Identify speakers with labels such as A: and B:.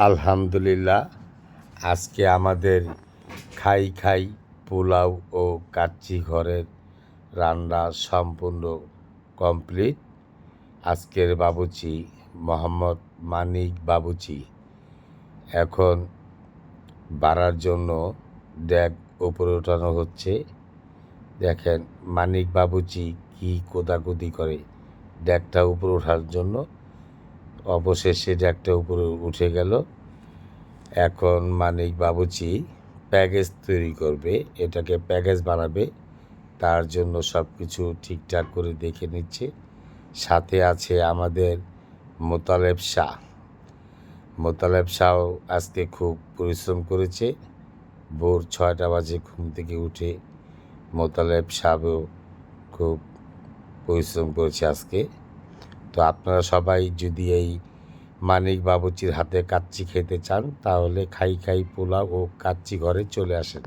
A: আলহামদুলিল্লাহ, আজকে আমাদের খাই খাই পোলাও ও কাচ্চি ঘরের রান্না সম্পূর্ণ কমপ্লিট। আজকের বাবুচি মোহাম্মদ মানিক বাবুচি এখন বাড়ার জন্য ড্যাগ উপরে ওঠানো হচ্ছে। দেখেন মানিক বাবুচি কি কোদাকুদি করে ড্যাগটা উপরে ওঠার জন্য। অবশেষে ড্যাগটা উপরে উঠে গেল। এখন মানিক বাবুচি প্যাকেজ তৈরি করবে, এটাকে প্যাকেজ বানাবে। তার জন্য সব কিছু ঠিকঠাক করে দেখে নিচ্ছে। সাথে আছে আমাদের মোতালেব শাহ। মোতালেব শাহও আজকে খুব পরিশ্রম করেছে। ভোর 6টা বাজে ঘুম থেকে উঠে মোতালেব শাহও খুব পরিশ্রম করেছে আজকে। তো আপনারা সবাই যদি এই মানিক বাবুচির হাতে কাচ্চি খেতে চান তাহলে খাই খাই পোলাও ও কাচ্চি ঘরে চলে আসেন।